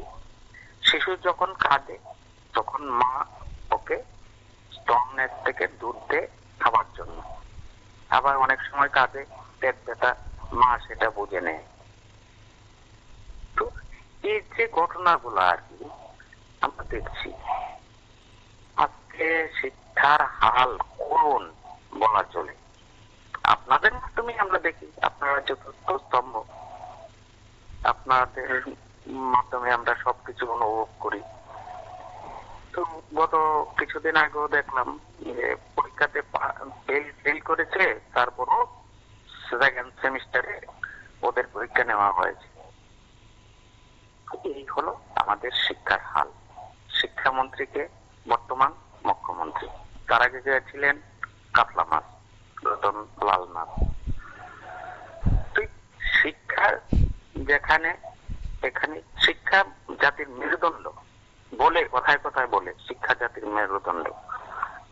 শিশু যখন কাঁদে তখন মা ওকে স্তনের থেকে দুধ দেয় খাবার জন্য। আবার অনেক সময় কাঁদে পেট ব্যথা, মা সেটা বুঝে নেয়। তো এই যে ঘটনাগুলো আর কি আমরা দেখছি, আজকে শিক্ষার হাল করুন বলা চলে। আপনাদের মাধ্যমে আমরা দেখি, আপনারা চতুর্থ স্তম্ভ, আপনাদের মাধ্যমে আমরা সবকিছু অনুভব করি। তো গত কিছুদিন আগেও দেখলাম যে পরীক্ষাতে ফেল করেছে, তারপরও 2nd সেমিস্টারে ওদের পরীক্ষা নেওয়া হয়েছে। এই হলো আমাদের শিক্ষার হাল। শিক্ষামন্ত্রীকে বর্তমান মুখ্যমন্ত্রী, তার আগে যে ছিলেন কাতলা মাছ রতন লাল নাথ। শিক্ষার যেখানে, এখানে শিক্ষা জাতির মেরুদণ্ড বলে, কথায় কথায় বলে শিক্ষা জাতির মেরুদণ্ড।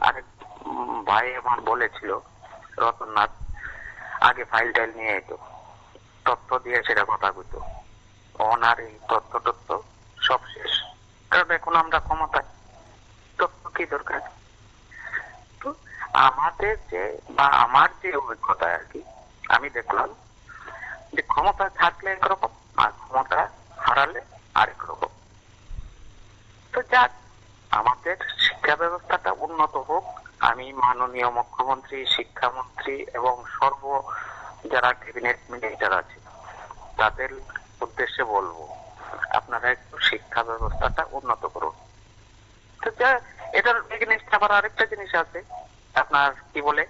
আরেক ভাই আমার বলেছিল, রতননাথ আগে ফাইল টাইল নিয়ে যেত, তথ্য দিয়ে সেটা কথা কইত। ওনার এই তথ্য সব শেষ, কারণ এখন আমরা ক্ষমতায়, তথ্য কি দরকার? তো আমাদের যে, বা আমার যে অভিজ্ঞতা আর কি, আমি দেখলাম যে ক্ষমতা থাকলে একরকম আর ক্ষমতা হারালে আরেক রকম। তো যাক, মাননীয় মুখ্যমন্ত্রী, শিক্ষামন্ত্রী এবং যারা ক্যাবিনেট মিনিস্টার আছে তাদের উদ্দেশ্যে বলবো, আপনারা একটু শিক্ষা ব্যবস্থাটা উন্নত করুন। তো এটার এগেইনস্টে আবার আরেকটা জিনিস আছে, আপনার কি বলে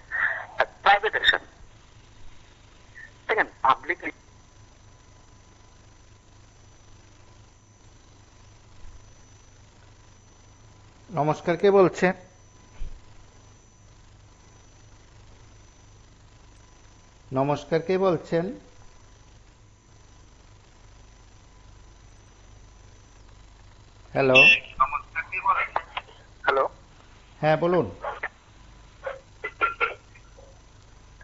প্রাইভেটেশন। দেখেন পাবলিক, নমস্কার, কে বলছেন? নমস্কার, কে বলছেন? হ্যালো। হ্যালো, হ্যাঁ বলুন।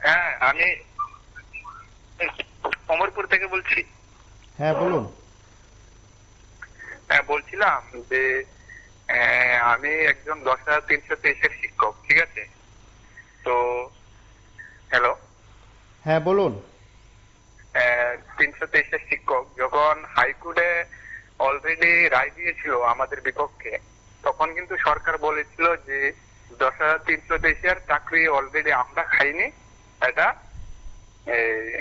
হ্যাঁ আমি অমরপুর থেকে বলছি। হ্যাঁ বলুন। হ্যাঁ বলছিলাম যে আমি একজন 10,323-এর শিক্ষক, ঠিক আছে? তো হ্যালো, হ্যাঁ বলুন। 323-এর শিক্ষক যখন হাইকোর্টে অলরেডি রায় দিয়েছিল আমাদের বিপক্ষে, তখন কিন্তু সরকার বলেছিল যে 10,323-এর চাকরি অলরেডি আমরা খাইনি, এটা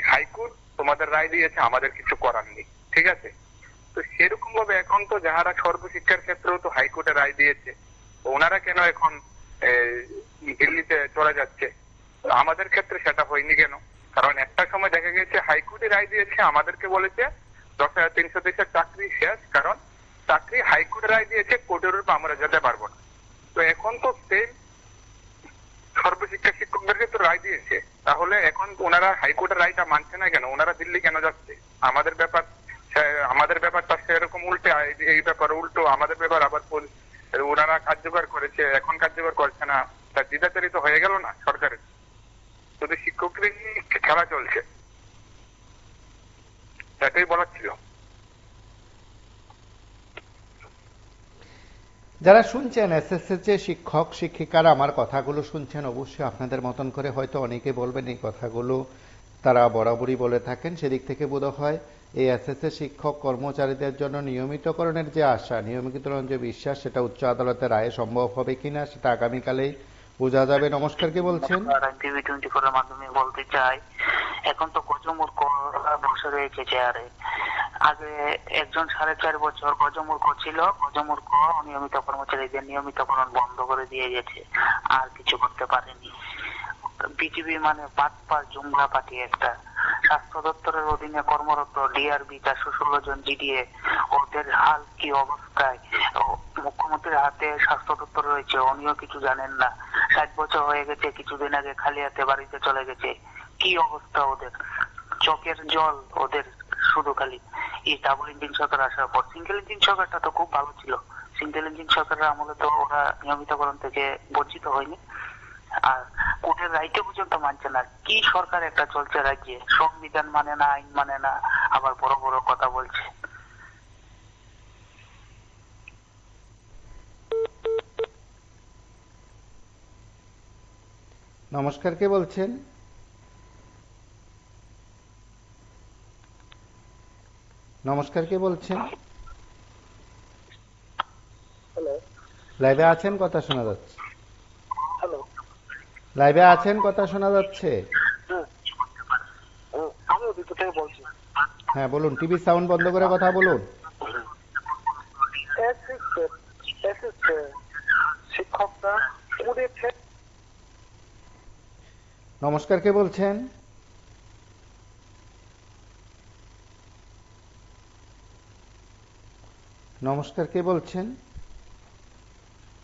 হাইকোর্ট তোমাদের রায় দিয়েছে, আমাদের কিছু করার নেই, ঠিক আছে? তো সেরকম ভাবে এখন তো যারা সর্বশিক্ষার ক্ষেত্রেও তো হাইকোর্টে রায় দিয়েছে, ওনারা কেন এখন দিল্লিতে চলে যাচ্ছে? আমাদের ক্ষেত্রে সেটা হয়নি কেন? কারণ একটা সময় দেখা গেছে হাইকোর্টে রায় দিয়েছে, আমাদেরকে বলেছে 10,323-এর চাকরি শেষ, কারণ চাকরি হাইকোর্টে রায় দিয়েছে, কোর্টের উপর আমরা যেতে পারবো না। তো এখন তো সেই সর্বশিক্ষা শিক্ষকদেরকে তো রায় দিয়েছে, তাহলে এখন ওনারা হাইকোর্টের রায়টা মানছে না কেন? ওনারা দিল্লি কেন যাচ্ছে? আমাদের ব্যাপারটা সেরকম উল্টে, এই ব্যাপার উল্টো, আমাদের ব্যাপার আবার ওনারা কার্যকর করেছে, এখন কার্যকর করছে না, তা দ্বিধাচারিত হয়ে গেল না সরকারের? শুধু শিক্ষকদের খেলা চলছে, এটাই বলার ছিল। যারা শুনছেন এসএসসি শিক্ষক শিক্ষিকারা আমার কথাগুলো শুনছেন, অবশ্যই আপনাদের মতন করে হয়তো অনেকে বলবেন এই কথাগুলো তারা বরাবরই বলে থাকেন। সেদিক থেকে বোধ হয় এই এসএসসি শিক্ষক কর্মচারীদের জন্য নিয়মিতকরণের যে আশা, নিয়মিতকরণ যে বিশ্বাস, সেটা উচ্চ আদালতের রায়ে সম্ভব হবে কিনা সেটা আগামীকালেই বোঝা যাবে। নমস্কার, কে বলছেন? টিভি24 এর মাধ্যমে বলতে চাই, এখন তো গজমূর্খ বসে রয়েছে চেয়ারে। আগে একজন 4.5 বছর গজমূর্খ ছিল, গজমূর্খ নিয়মিত কর্মচারীদের নিয়মিতকরণ বন্ধ করে দিয়ে গেছে, আর কিছু করতে পারেনি। বিজেপি মানে পাটপার জুমলা পার্টি একটা। স্বাস্থ্য দপ্তরের অধীনে কর্মরত ডিআরবি 416 জন জিডিএ, ওদের হাল কি অবস্থায়? মুখ্যমন্ত্রীর হাতে স্বাস্থ্য দপ্তর রয়েছে, উনিও কিছু জানেন না। 60 বছর হয়ে গেছে, কিছুদিন আগে খালি হাতে বাড়িতে চলে গেছে। কি অবস্থা ওদের? চোখের জল ওদের শুধু খালি। এই ডাবল ইঞ্জিন সরকার আসার পর, সিঙ্গেল ইঞ্জিন সরকারটা তো খুব ভালো ছিল। সিঙ্গেল ইঞ্জিন সরকারের আমলে তো ওরা নিয়মিতকরণ থেকে বঞ্চিত হয়নি, আর কোর্টের রাইটে পর্যন্ত মানছে না। কি সরকার একটা চলছে রাজ্যে, সংবিধান মানে না, আইন মানে না, আবার বড় বড় কথা বলছে। নমস্কার, কে বলছেন? নমস্কার, কে বলছেন? হ্যালো, লাইভে আছেন, কথা শোনা যাচ্ছে। হ্যালো, লাইভে আছেন, কথা শোনা যাচ্ছে। আমি ওদিকে থেকে বলছি। হ্যাঁ বলুন, টিভি সাউন্ড বন্ধ করে কথা বলুন। শিক্ষকরা উড়েছে। নমস্কার, কে বলছেন? নমস্কার, কে বলছেন?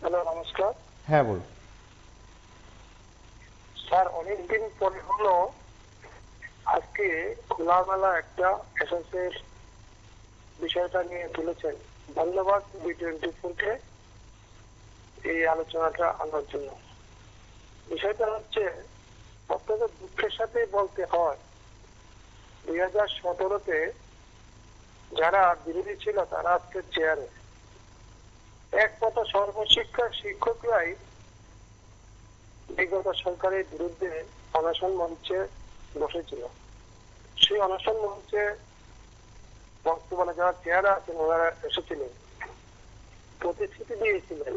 হ্যালো, নমস্কার হ্যাঁ বলুন। স্যার, অনেকদিন পরে হলো আজকে খোলামেলা একটা এসএসসির বিষয়টা নিয়ে তুলেছেন। ধন্যবাদ টিভি24-কে এই আলোচনাটা আনার জন্য। বিষয়টা হচ্ছে, অত্যন্ত দুঃখের সাথে বলতে হয়, 2017-তে যারা বিরোধী ছিল তারা আজকে চেয়ারে। এক কথা, সর্বশিক্ষা শিক্ষকরাই বিগত সরকারের বিরুদ্ধে অনশন মঞ্চে বসেছিল। সেই অনশন মঞ্চে বর্তমানে যারা চেয়ারে আছেন ওনারা এসেছিলেন, প্রতিশ্রুতি দিয়েছিলেন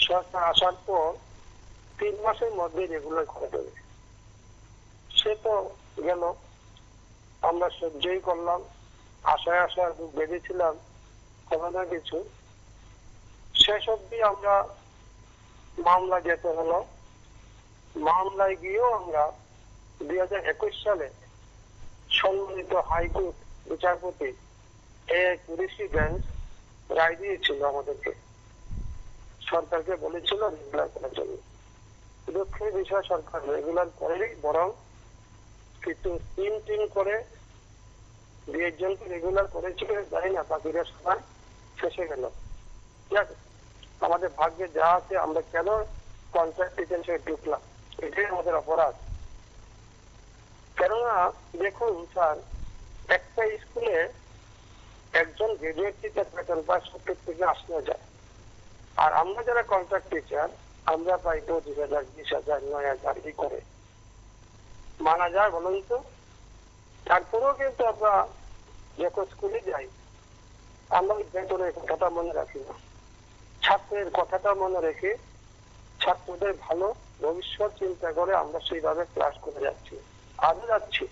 সরকার আসার পর 3 মাসের মধ্যে রেগুলার করে দেবে। সে তো গেল, আমরা সহ্যই করলাম, আশায় আশায় বেঁধেছিলাম কোনো না কিছু। শেষ অব্দি আমরা মামলা যেতে হলো। মামলায় গিয়েও আমরা 2021 সালে সম্মানিত হাইকোর্ট বিচারপতি কুরেশি বেঞ্চ রায় দিয়েছিল আমাদেরকে, সরকারকে বলেছিল রেগুলার করার জন্য। দুঃখের বিষয় সরকার রেগুলার করেনি, বরং কিন্তু 3 করে 2 জনকে রেগুলার করেছিল, জানি না বাকিরা সবাই শেষে গেল। ঠিক আছে, আমাদের ভাগ্যে যা আছে, আমরা কেন কন্ট্রাক্ট টিচার হিসেবে ঢুকলাম, এটাই আমাদের অপরাধ। কেননা দেখুন স্যার, একটা স্কুলে একজন গ্রাজুয়েট টিচার বেতন পায় 70 থেকে 80,000, আর আমরা যারা কন্ট্রাক্ট টিচার আমরা পাই 25,000, 20,000, 9,000 এই করে। মানা যায় বলুন তো? তারপরেও কিন্তু আমরা যখন স্কুলে যাই আমরা বেতনের কথাটা মনে রাখি না, ছাত্রের কথাটা মনে রেখে ছাত্রদের ভালো ভবিষ্যৎ চিন্তা করে আমরা সেইভাবে ক্লাস করে যাচ্ছি, আজও যাচ্ছি।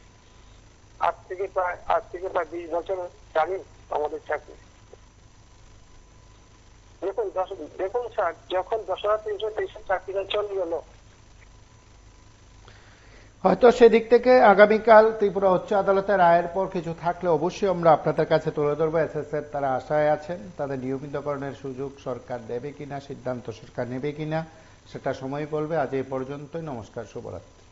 আজ থেকে প্রায় 20 বছর জানি আমাদের চাকরি। দেখুন স্যার, যখন 10,323 চাকরিটা চলে গেল, হয়তো সেদিক থেকে আগামীকাল ত্রিপুরা উচ্চ আদালতের রায়ের পর কিছু থাকলে অবশ্যই আমরা আপনাদের কাছে তুলে ধরবো। এসএসএর তারা আশায় আছেন, তাদের নিয়মিতকরণের সুযোগ সরকার দেবে কিনা, সিদ্ধান্ত সরকার নেবে কিনা, সেটা সময় বলবে। আজ এই পর্যন্তই। নমস্কার, শুভরাত্রি।